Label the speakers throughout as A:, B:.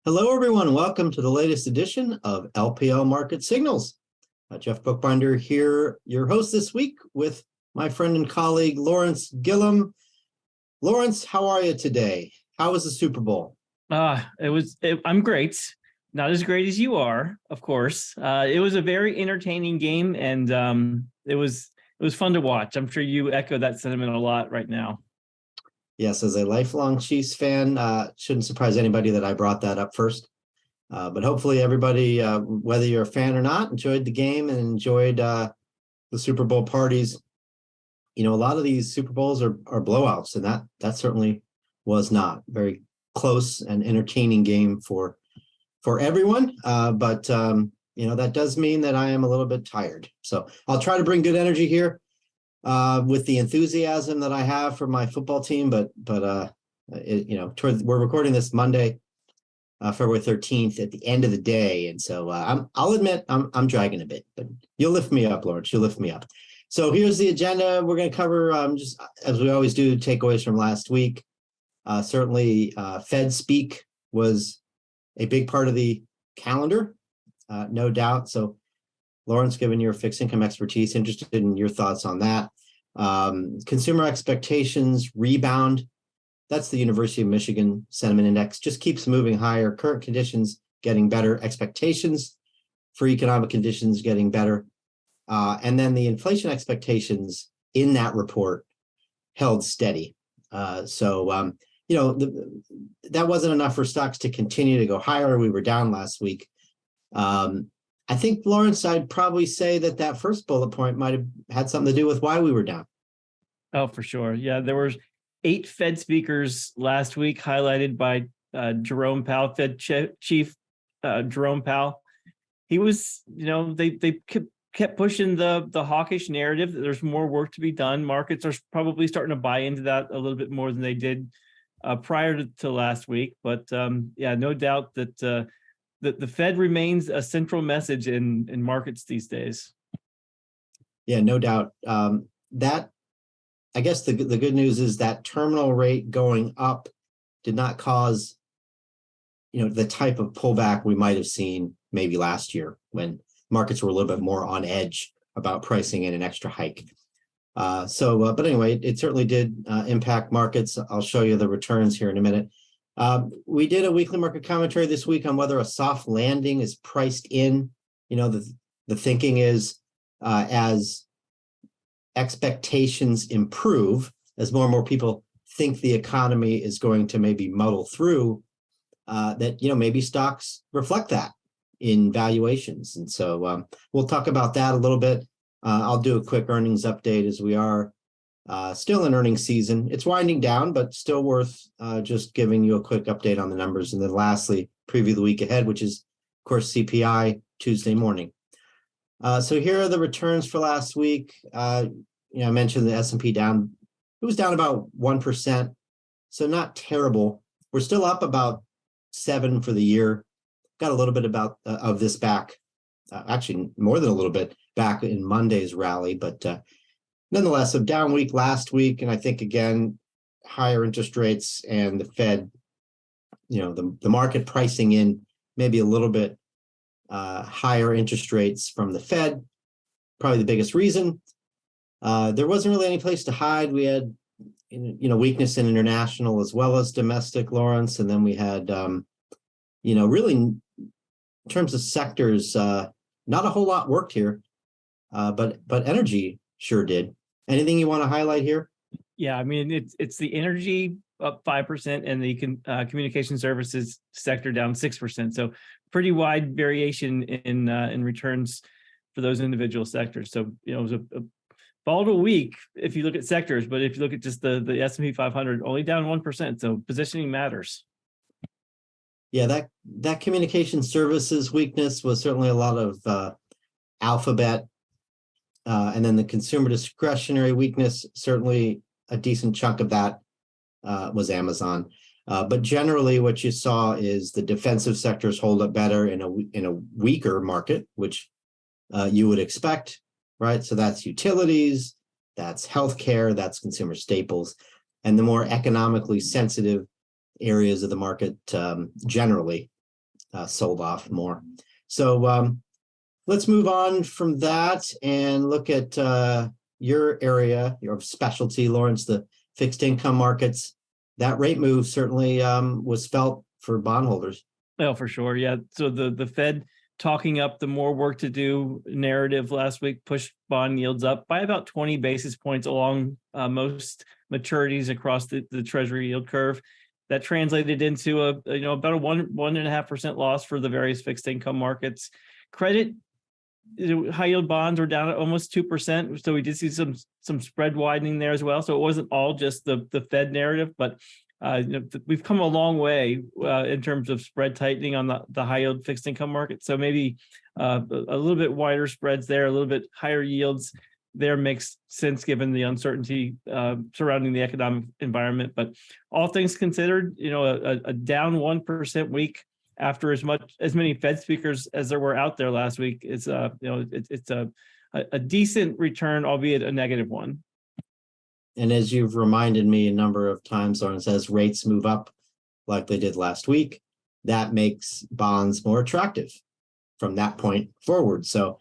A: Hello, everyone. Welcome to the latest edition of LPL Market Signals. Jeff Bookbinder here, your host this week with my friend and colleague, Lawrence Gillum. Lawrence, how are you today? How was the Super Bowl?
B: I'm great. Not as great as you are, of course. It was a very entertaining game, and it was fun to watch. I'm sure you echo that sentiment a lot right now.
A: Yes, as a lifelong Chiefs fan, shouldn't surprise anybody that I brought that up first. But hopefully everybody, whether you're a fan or not, enjoyed the game and enjoyed the Super Bowl parties. You know, a lot of these Super Bowls are blowouts, and that certainly was not very close and entertaining game for everyone. But that does mean that I am a little bit tired. So I'll try to bring good energy here with the enthusiasm that I have for my football team. But we're recording this Monday, February 13th at the end of the day. And so I'll admit I'm dragging a bit, but you'll lift me up, Lawrence. You'll lift me up. So here's the agenda. We're going to cover, just as we always do, takeaways from last week. Certainly, Fed speak was a big part of the calendar, no doubt. So, Lawrence, given your fixed income expertise, interested in your thoughts on that. Consumer expectations rebound. That's the University of Michigan Sentiment Index. Just keeps moving higher. Current conditions getting better. Expectations for economic conditions getting better. And then the inflation expectations in that report held steady. That wasn't enough for stocks to continue to go higher. We were down last week. I think, Lawrence, I'd probably say that first bullet point might have had something to do with why we were down.
B: Oh, for sure. Yeah, there were 8 Fed speakers last week, highlighted by Jerome Powell, Fed Chief Jerome Powell. He was, they kept pushing the hawkish narrative that there's more work to be done. Markets are probably starting to buy into that a little bit more than they did prior to last week. But no doubt that the Fed remains a central message in markets these days.
A: Yeah, no doubt. I guess the good news is that terminal rate going up did not cause, the type of pullback we might have seen maybe last year when markets were a little bit more on edge about pricing in an extra hike. But anyway, it certainly did impact markets. I'll show you the returns here in a minute. We did a weekly market commentary this week on whether a soft landing is priced in. The thinking is as expectations improve, as more and more people think the economy is going to maybe muddle through, that maybe stocks reflect that in valuations. And so we'll talk about that a little bit. I'll do a quick earnings update as we are still in earnings season. It's winding down, but still worth just giving you a quick update on the numbers. And then lastly, preview the week ahead, which is, of course, CPI Tuesday morning. So here are the returns for last week. I mentioned the S&P down. It was down about 1%, so not terrible. We're still up about 7% for the year. Got a little bit of this back, actually more than a little bit back in Monday's rally, but nonetheless, a down week last week. And I think, again, higher interest rates and the Fed, the market pricing in maybe a little bit higher interest rates from the Fed, probably the biggest reason. There wasn't really any place to hide. We had, weakness in international as well as domestic, Lawrence. And then we had, really in terms of sectors, not a whole lot worked here, but energy sure did. Anything you want to highlight here?
B: Yeah, I mean, it's the energy up 5% and the communication services sector down 6%. So pretty wide variation in returns for those individual sectors. So, it was a volatile week if you look at sectors, but if you look at just the S&P 500, only down 1%. So positioning matters.
A: Yeah, that communication services weakness was certainly a lot of Alphabet. And then the consumer discretionary weakness, certainly a decent chunk of that was Amazon. But generally what you saw is the defensive sectors hold up better in a weaker market, which you would expect, right? So that's utilities, that's healthcare, that's consumer staples, and the more economically sensitive areas of the market generally sold off more. So let's move on from that and look at your area, your specialty, Lawrence, the fixed income markets. That rate move certainly was felt for bondholders.
B: Oh, for sure. Yeah. So the Fed talking up the more work to do narrative last week pushed bond yields up by about 20 basis points along most maturities across the Treasury yield curve. That translated into about a 1.5% loss for the various fixed income markets. Credit, high yield bonds were down at almost 2%. So we did see some spread widening there as well. So it wasn't all just the Fed narrative, but we've come a long way in terms of spread tightening on the high yield fixed income market. So maybe a little bit wider spreads there, a little bit higher yields there makes sense given the uncertainty surrounding the economic environment. But all things considered, a down 1% week after as many Fed speakers as there were out there last week is it's a decent return, albeit a negative one.
A: And as you've reminded me a number of times, Lawrence, as rates move up like they did last week, that makes bonds more attractive from that point forward. So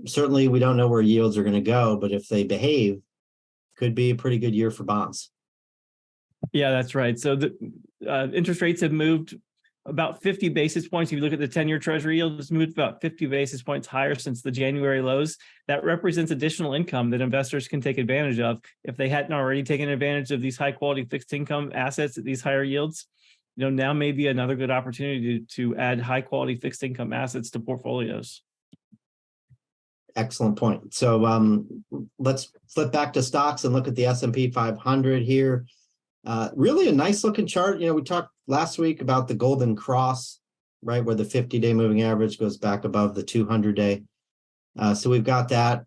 A: certainly we don't know where yields are going to go, but if they behave, could be a pretty good year for bonds.
B: Yeah, that's right. So the interest rates have moved about 50 basis points. If you look at the 10-year Treasury yield, it's moved about 50 basis points higher since the January lows. That represents additional income that investors can take advantage of if they hadn't already taken advantage of these high quality fixed income assets at these higher yields. Now may be another good opportunity to add high quality fixed income assets to portfolios.
A: Excellent point. So let's flip back to stocks and look at the S&P 500 here. Really a nice looking chart. We talked last week about the golden cross, right, where the 50-day moving average goes back above the 200-day. So we've got that.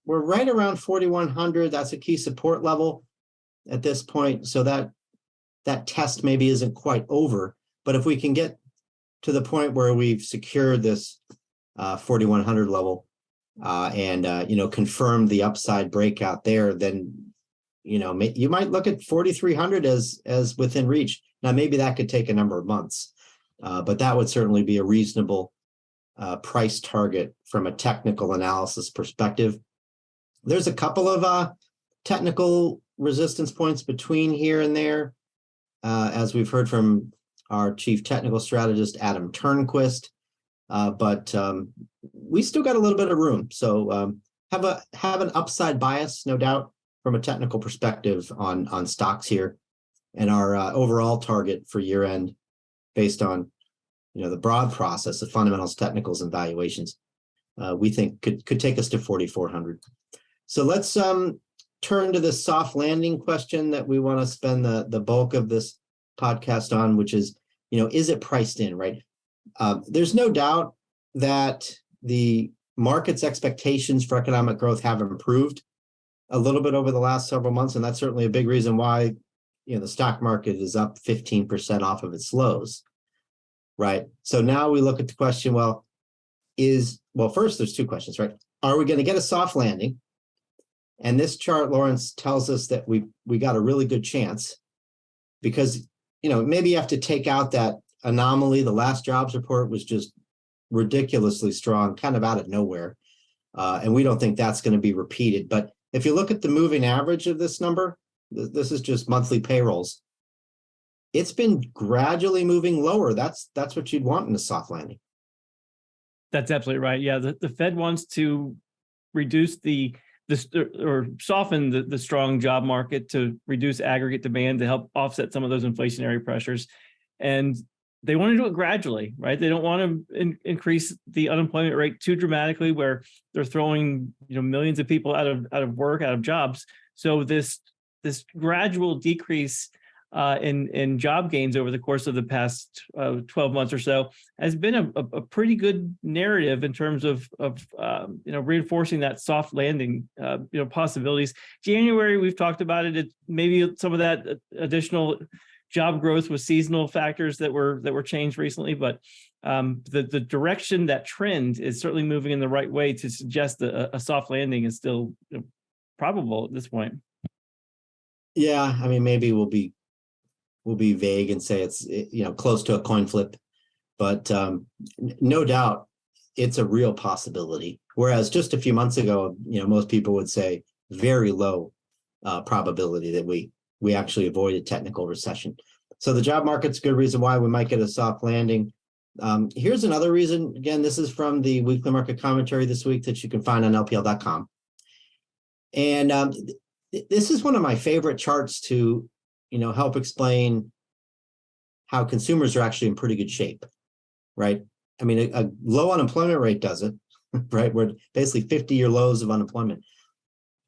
A: We're right around 4,100. That's a key support level at this point. So that test maybe isn't quite over. But if we can get to the point where we've secured this 4,100 level and confirm the upside breakout there, then you might look at 4,300 as within reach. Now, maybe that could take a number of months, but that would certainly be a reasonable price target from a technical analysis perspective. There's a couple of technical resistance points between here and there, as we've heard from our chief technical strategist, Adam Turnquist, but we still got a little bit of room. So have an upside bias, no doubt, from a technical perspective on stocks here, and our overall target for year end, based on the broad process of fundamentals, technicals, and valuations, we think could take us to 4,400. So let's turn to the soft landing question that we want to spend the bulk of this podcast on, which is is it priced in, right? There's no doubt that the market's expectations for economic growth have improved a little bit over the last several months, and that's certainly a big reason why the stock market is up 15% off of its lows, right? So now we look at the question, first there's two questions, right? Are we going to get a soft landing? And this chart, Lawrence, tells us that we got a really good chance, because maybe you have to take out that anomaly. The last jobs report was just ridiculously strong, kind of out of nowhere, and we don't think that's going to be repeated. But if you look at the moving average of this number, this is just monthly payrolls. It's been gradually moving lower. That's what you'd want in a soft landing.
B: That's absolutely right. Yeah, the Fed wants to reduce or soften the strong job market to reduce aggregate demand to help offset some of those inflationary pressures. And they want to do it gradually, right? They don't want to increase the unemployment rate too dramatically, where they're throwing millions of people out of work, out of jobs. So this gradual decrease in job gains over the course of the past 12 months or so has been a pretty good narrative in terms of reinforcing that soft landing possibilities. January, we've talked about it. Maybe some of that additional job growth was seasonal factors that were changed recently, but the direction, that trend is certainly moving in the right way to suggest that a soft landing is still probable at this point.
A: Yeah, I mean, maybe we'll be vague and say it's close to a coin flip but no doubt it's a real possibility. Whereas just a few months ago, most people would say very low probability that we actually avoid a technical recession. So the job market's a good reason why we might get a soft landing. Here's another reason. Again, this is from the weekly market commentary this week that you can find on LPL.com. And this is one of my favorite charts to, help explain how consumers are actually in pretty good shape, right? I mean, a low unemployment rate does it, right? We're basically 50-year lows of unemployment.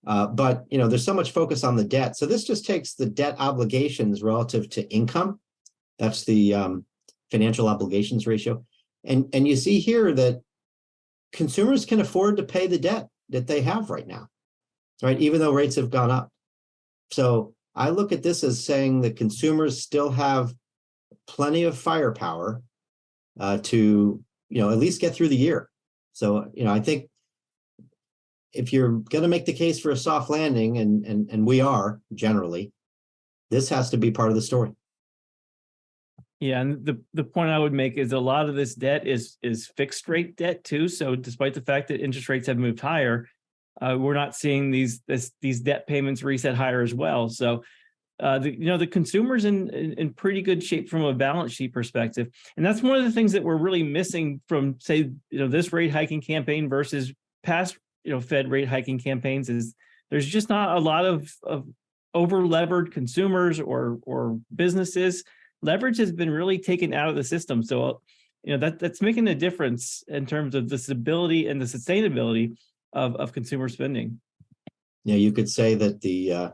A: But, there's so much focus on the debt. So this just takes the debt obligations relative to income. That's the financial obligations ratio. And you see here that consumers can afford to pay the debt that they have right now, right? Even though rates have gone up. So I look at this as saying that consumers still have plenty of firepower to, at least get through the year. So, I think if you're going to make the case for a soft landing, and we are generally, this has to be part of the story.
B: Yeah, and the point I would make is a lot of this debt is fixed rate debt too. So despite the fact that interest rates have moved higher, we're not seeing these debt payments reset higher as well. So the consumer's in pretty good shape from a balance sheet perspective, and that's one of the things that we're really missing from, say, this rate hiking campaign versus past Fed rate hiking campaigns. Is there's just not a lot of over levered consumers or businesses. Leverage has been really taken out of the system. So, that's making a difference in terms of the stability and the sustainability of consumer spending.
A: Yeah, you could say that the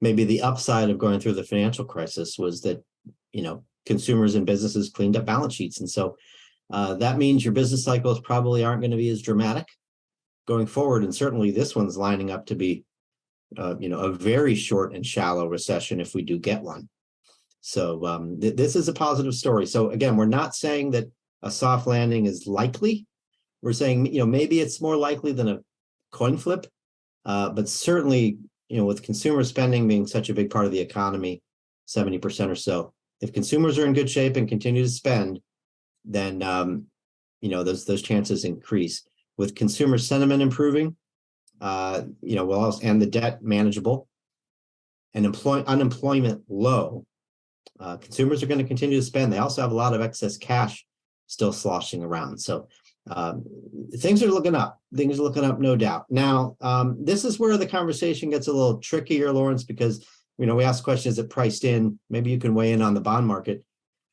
A: maybe the upside of going through the financial crisis was that, consumers and businesses cleaned up balance sheets. And so that means your business cycles probably aren't going to be as dramatic going forward. And certainly this one's lining up to be, a very short and shallow recession if we do get one. So this is a positive story. So again, we're not saying that a soft landing is likely. We're saying, maybe it's more likely than a coin flip, but certainly, with consumer spending being such a big part of the economy, 70% or so, if consumers are in good shape and continue to spend, then, those chances increase. With consumer sentiment improving, and the debt manageable and unemployment low, consumers are going to continue to spend. They also have a lot of excess cash still sloshing around. So things are looking up. Things are looking up, no doubt. Now, this is where the conversation gets a little trickier, Lawrence, because, we ask questions, is it priced in? Maybe you can weigh in on the bond market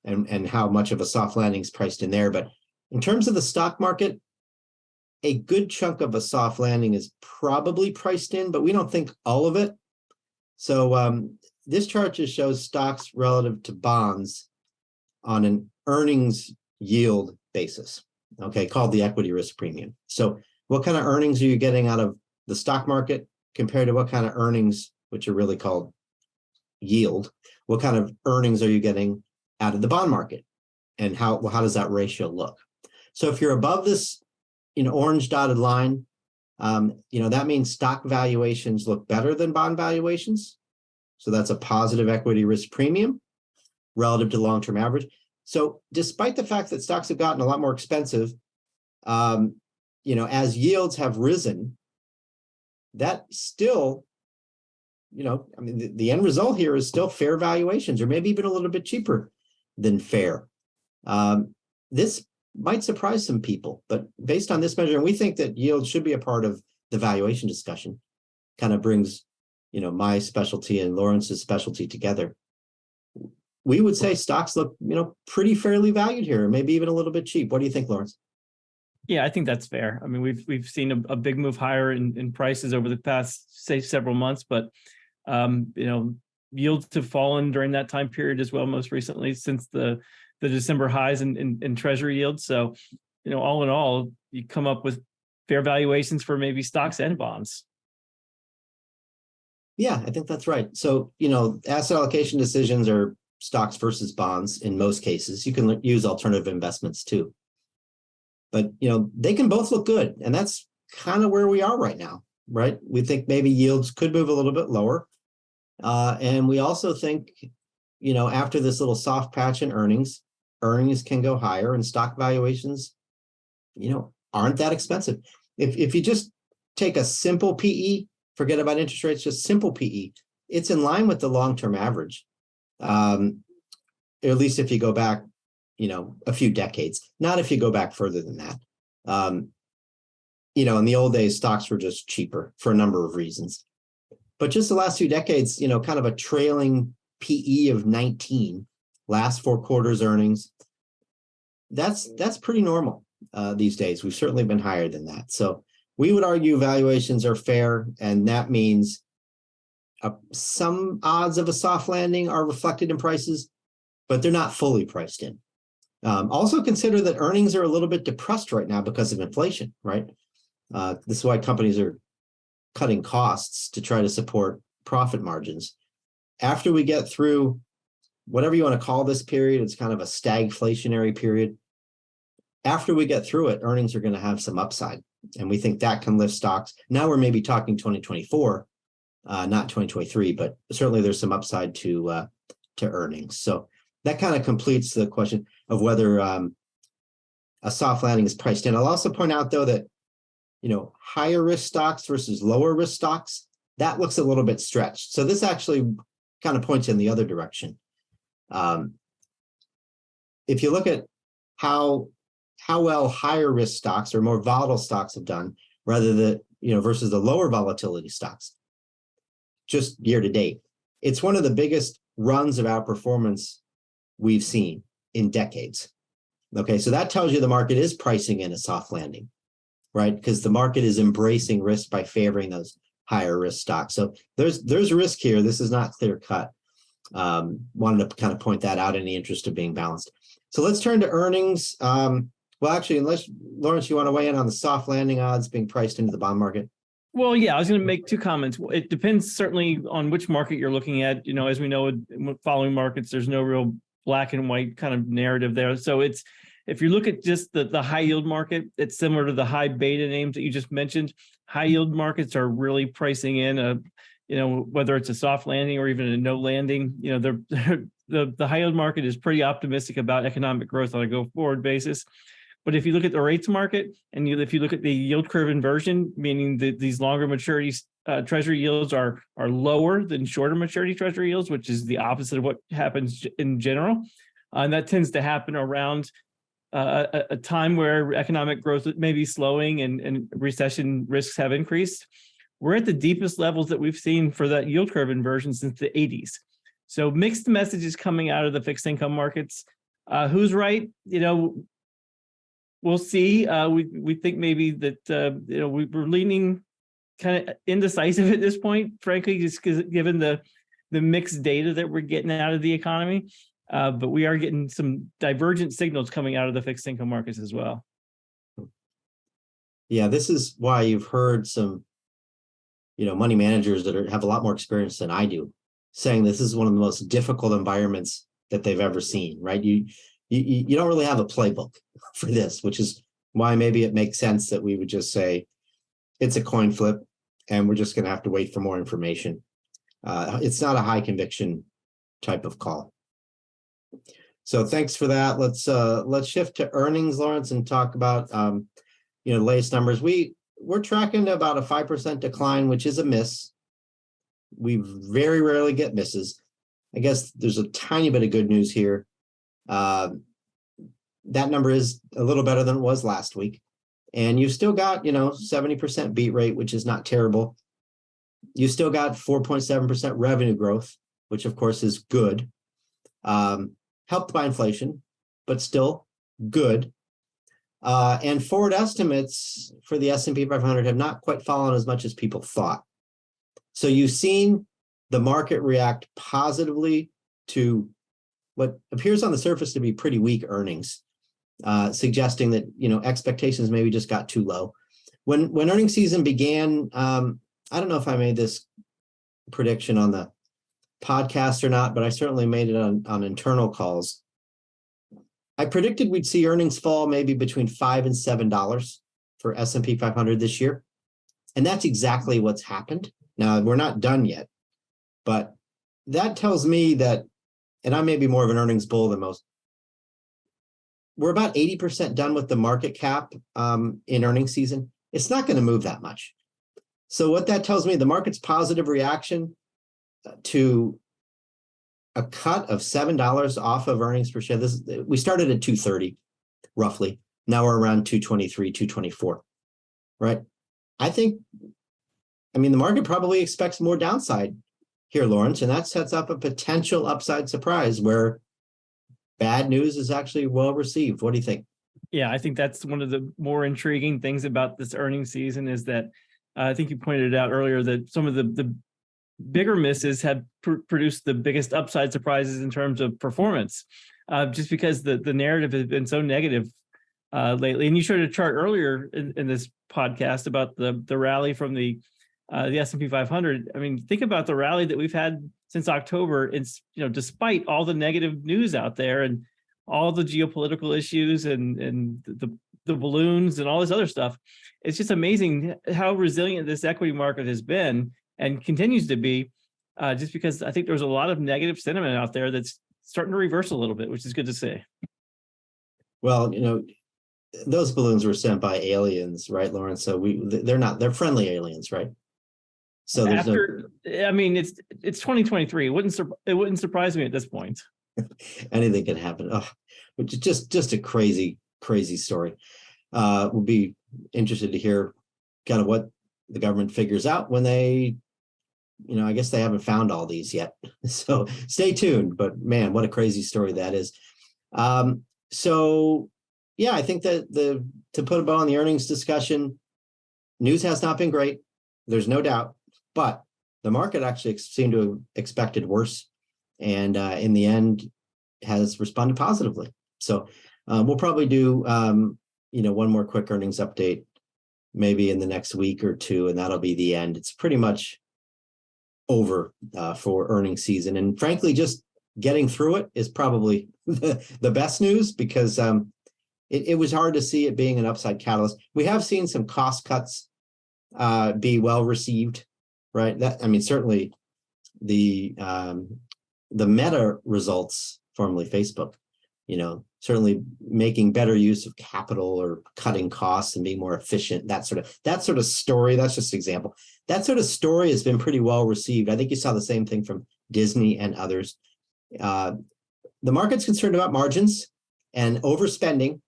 A: and how much of a soft landing is priced in there. But in terms of the stock market, a good chunk of a soft landing is probably priced in, but we don't think all of it. So this chart just shows stocks relative to bonds on an earnings yield basis, okay, called the equity risk premium. So what kind of earnings are you getting out of the stock market compared to what kind of earnings, which are really called yield, what kind of earnings are you getting out of the bond market? And how does that ratio look? So if you're above this, orange dotted line, that means stock valuations look better than bond valuations. So that's a positive equity risk premium relative to long-term average. So despite the fact that stocks have gotten a lot more expensive, as yields have risen, that still, the end result here is still fair valuations, or maybe even a little bit cheaper than fair. This might surprise some people, but based on this measure, and we think that yield should be a part of the valuation discussion, kind of brings, my specialty and Lawrence's specialty together. We would say stocks look, pretty fairly valued here, maybe even a little bit cheap. What do you think, Lawrence?
B: Yeah, I think that's fair. I mean, we've seen a big move higher in prices over the past, say, several months, but yields have fallen during that time period as well, most recently since the December highs in treasury yields. So, all in all, you come up with fair valuations for maybe stocks and bonds.
A: Yeah, I think that's right. So, asset allocation decisions are stocks versus bonds in most cases. You can use alternative investments too. But, they can both look good. And that's kind of where we are right now, right? We think maybe yields could move a little bit lower. And we also think, after this little soft patch in earnings, earnings can go higher and stock valuations, aren't that expensive. If you just take a simple PE, forget about interest rates, just simple PE, it's in line with the long-term average. At least if you go back, a few decades, not if you go back further than that. In the old days, stocks were just cheaper for a number of reasons. But just the last few decades, kind of a trailing PE of 19, last 4 quarters earnings, that's pretty normal these days. We've certainly been higher than that. So we would argue valuations are fair, and that means some odds of a soft landing are reflected in prices, but they're not fully priced in. Also consider that earnings are a little bit depressed right now because of inflation, right? This is why companies are cutting costs to try to support profit margins. After we get through whatever you want to call this period, it's kind of a stagflationary period. After we get through it, earnings are going to have some upside, and we think that can lift stocks. Now we're maybe talking 2024, not 2023, but certainly there's some upside to earnings. So that kind of completes the question of whether a soft landing is priced in. I'll also point out, though, that higher risk stocks versus lower risk stocks, that looks a little bit stretched. So this actually kind of points in the other direction. If you look at how well higher risk stocks or more volatile stocks have done, rather than versus the lower volatility stocks, just year to date, it's one of the biggest runs of outperformance we've seen in decades. Okay, so that tells you the market is pricing in a soft landing, right? Because the market is embracing risk by favoring those higher risk stocks. So there's risk here. This is not clear cut. Wanted to kind of point that out in the interest of being balanced. So let's turn to earnings. Well, actually, unless Lawrence, you want to weigh in on the soft landing odds being priced into the bond market?
B: Well, yeah, I was going to make 2 comments. It depends certainly on which market you're looking at. As we know, in following markets, there's no real black and white kind of narrative there. So if you look at just the high yield market, it's similar to the high beta names that you just mentioned. High yield markets are really pricing in whether it's a soft landing or even a no landing. The high yield market is pretty optimistic about economic growth on a go forward basis. But if you look at the rates market, and if you look at the yield curve inversion, meaning that these longer maturity treasury yields are lower than shorter maturity treasury yields, which is the opposite of what happens in general. And that tends to happen around a time where economic growth may be slowing and recession risks have increased. We're at the deepest levels that we've seen for that yield curve inversion since the 80s. So mixed messages coming out of the fixed income markets. Who's right? We'll see. We think maybe that we're leaning kind of indecisive at this point, frankly, just because given the mixed data that we're getting out of the economy. But we are getting some divergent signals coming out of the fixed income markets as well.
A: Yeah, this is why you've heard some, money managers that have a lot more experience than I do, saying this is one of the most difficult environments that they've ever seen, right? You don't really have a playbook for this, which is why maybe it makes sense that we would just say it's a coin flip and we're just going to have to wait for more information. It's not a high conviction type of call. So thanks for that. Let's shift to earnings, Lawrence, and talk about the latest numbers. We're tracking about a 5% decline, which is a miss. We very rarely get misses. I guess there's a tiny bit of good news here. That number is a little better than it was last week. And you've still got, 70% beat rate, which is not terrible. You still got 4.7% revenue growth, which of course is good. Helped by inflation, but still good. And forward estimates for the S&P 500 have not quite fallen as much as people thought. So you've seen the market react positively to what appears on the surface to be pretty weak earnings, suggesting that expectations maybe just got too low. When earnings season began, I don't know if I made this prediction on the podcast or not, but I certainly made it on internal calls. I predicted we'd see earnings fall maybe between $5 and $7 for S&P 500 this year. And that's exactly what's happened. Now, we're not done yet, but that tells me that, and I may be more of an earnings bull than most, we're about 80% done with the market cap in earnings season. It's not going to move that much. So what that tells me, the market's positive reaction to a cut of $7 off of earnings per share. We started at 230 roughly. Now we're around 223, 224, right? The market probably expects more downside here, Lawrence, and that sets up a potential upside surprise where bad news is actually well received. What do you think?
B: Yeah, I think that's one of the more intriguing things about this earnings season is that I think you pointed it out earlier that some of the bigger misses have produced the biggest upside surprises in terms of performance, just because the narrative has been so negative lately. And you showed a chart earlier in this podcast about the rally from the S&P 500. I mean, think about the rally that we've had since October. It's, despite all the negative news out there and all the geopolitical issues and the balloons and all this other stuff, it's just amazing how resilient this equity market has been and continues to be, just because I think there's a lot of negative sentiment out there that's starting to reverse a little bit, which is good to see.
A: Well, those balloons were sent by aliens, right, Lawrence? So they're friendly aliens, right? So there's
B: it's 2023. It wouldn't surprise me at this point.
A: Anything can happen. Oh, which is just a crazy story. We'll be interested to hear kind of what the government figures out when they, I guess they haven't found all these yet. So stay tuned. But man, what a crazy story that is. So yeah, I think that to put a bow on the earnings discussion, news has not been great. There's no doubt, but the market actually seemed to have expected worse, and in the end has responded positively. So we'll probably do one more quick earnings update maybe in the next week or two, and that'll be the end. It's pretty much over for earnings season, and frankly, just getting through it is probably the best news, because it was hard to see it being an upside catalyst. We have seen some cost cuts be well received, right? Certainly the Meta results, formerly Facebook, certainly making better use of capital or cutting costs and being more efficient. That sort of story. That's just an example. That sort of story has been pretty well received. I think you saw the same thing from Disney and others. The market's concerned about margins and overspending,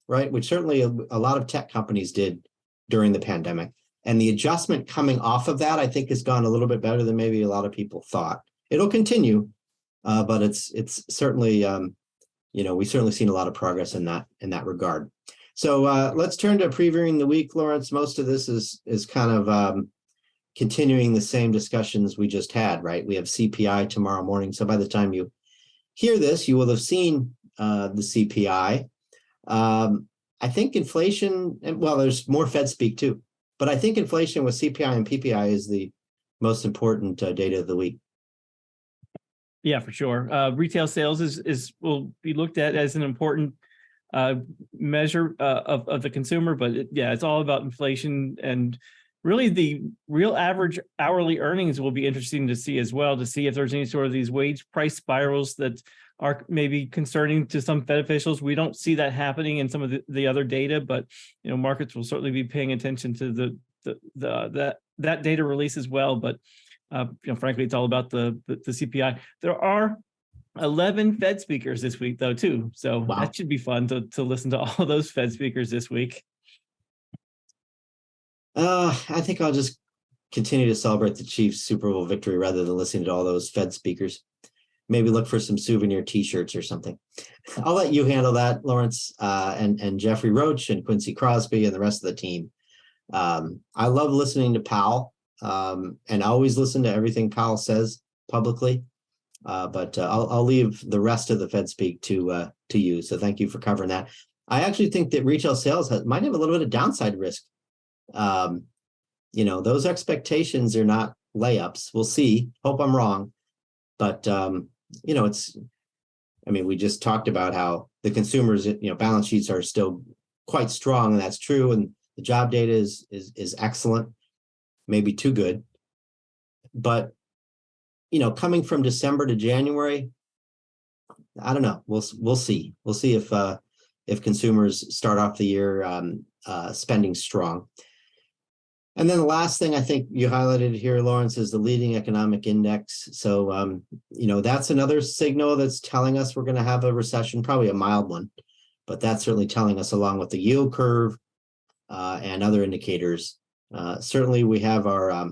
A: right? Which certainly a lot of tech companies did during the pandemic. And the adjustment coming off of that, I think, has gone a little bit better than maybe a lot of people thought. It'll continue, but it's certainly, we've certainly seen a lot of progress in that regard. So let's turn to previewing the week, Lawrence. Most of this is kind of continuing the same discussions we just had, right? We have CPI tomorrow morning. So by the time you hear this, you will have seen the CPI. I think inflation, well, there's more Fed speak too, but I think inflation with CPI and PPI is the most important data of the week.
B: Yeah, for sure. Retail sales will be looked at as an important measure of the consumer, but it's all about inflation, and really the real average hourly earnings will be interesting to see as well, to see if there's any sort of these wage price spirals that are maybe concerning to some Fed officials. We don't see that happening in some of the other data, but markets will certainly be paying attention to that data release as well. But frankly, it's all about the CPI. There are 11 Fed speakers this week, though, too. So wow, that should be fun to listen to all those Fed speakers this week.
A: I think I'll just continue to celebrate the Chiefs' Super Bowl victory rather than listening to all those Fed speakers. Maybe look for some souvenir T-shirts or something. I'll let you handle that, Lawrence, and Jeffrey Roach and Quincy Crosby and the rest of the team. I love listening to Powell, and I always listen to everything Powell says publicly. But I'll leave the rest of the Fed speak to you. So thank you for covering that. I actually think that retail sales might have a little bit of downside risk. Those expectations are not layups. We'll see. Hope I'm wrong. But we just talked about how the consumers, balance sheets are still quite strong, and that's true. And the job data is excellent, maybe too good. But coming from December to January, I don't know. We'll see. We'll see if if consumers start off the year spending strong. And then the last thing I think you highlighted here, Lawrence, is the leading economic index. So, that's another signal that's telling us we're going to have a recession, probably a mild one, but that's certainly telling us, along with the yield curve and other indicators. Certainly we have our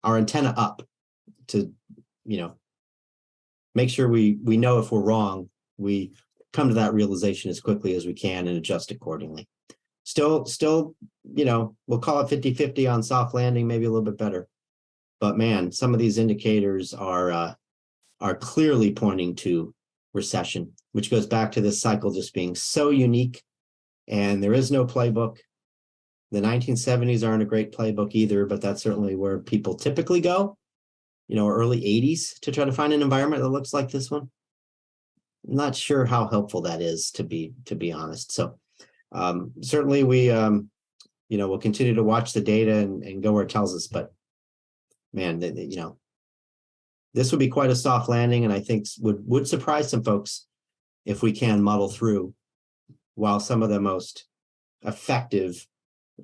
A: antenna up to, make sure we know if we're wrong, we come to that realization as quickly as we can and adjust accordingly. Still, we'll call it 50-50 on soft landing, maybe a little bit better. But man, some of these indicators are clearly pointing to recession, which goes back to this cycle just being so unique, and there is no playbook. The 1970s aren't a great playbook either, but that's certainly where people typically go, early 80s, to try to find an environment that looks like this one. I'm not sure how helpful that is, to be honest. So certainly we, we'll continue to watch the data and go where it tells us, but man, this would be quite a soft landing, and I think would surprise some folks if we can muddle through, while some of the most effective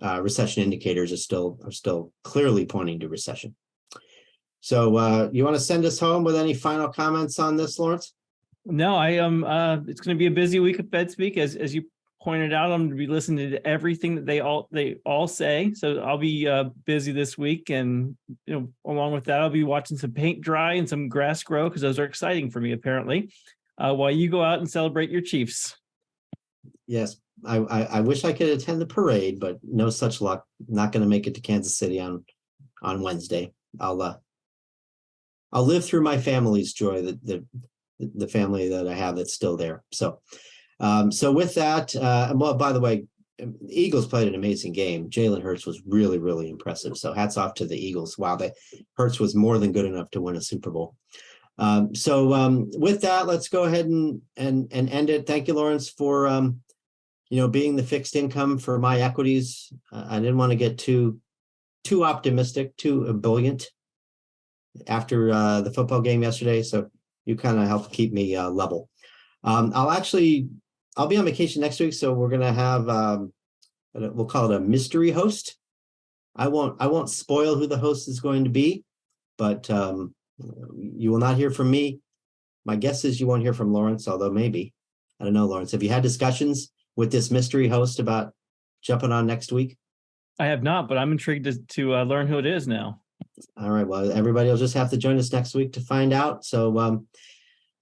A: recession indicators are still clearly pointing to recession. So you want to send us home with any final comments on this, Lawrence?
B: No, I am. It's going to be a busy week of FedSpeak, as you pointed out. I'm going to be listening to everything that they all say. So I'll be busy this week, and along with that, I'll be watching some paint dry and some grass grow, because those are exciting for me, apparently. While you go out and celebrate your Chiefs. Yes,
A: I wish I could attend the parade, but no such luck. Not going to make it to Kansas City on Wednesday. I'll live through my family's joy, the family that I have that's still there. So with that, well, by the way, the Eagles played an amazing game. Jalen Hurts was really, really impressive. So hats off to the Eagles. Wow, Hurts was more than good enough to win a Super Bowl. With that, let's go ahead and end it. Thank you, Lawrence, for being the fixed income for my equities. I didn't want to get too optimistic, too ebullient after the football game yesterday. So you kind of helped keep me level. I'll be on vacation next week, so we're gonna have we'll call it a mystery host. I won't spoil who the host is going to be, but you will not hear from me. My guess is you won't hear from Lawrence, although maybe. I don't know, Lawrence. Have you had discussions with this mystery host about jumping on next week?
B: I have not, but I'm intrigued to learn who it is now.
A: All right. Well, everybody will just have to join us next week to find out. So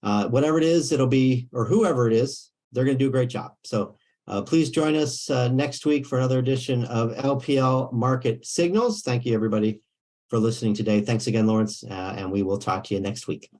A: whatever it is, it'll be, or whoever it is, they're going to do a great job. So please join us next week for another edition of LPL Market Signals. Thank you, everybody, for listening today. Thanks again, Lawrence, and we will talk to you next week.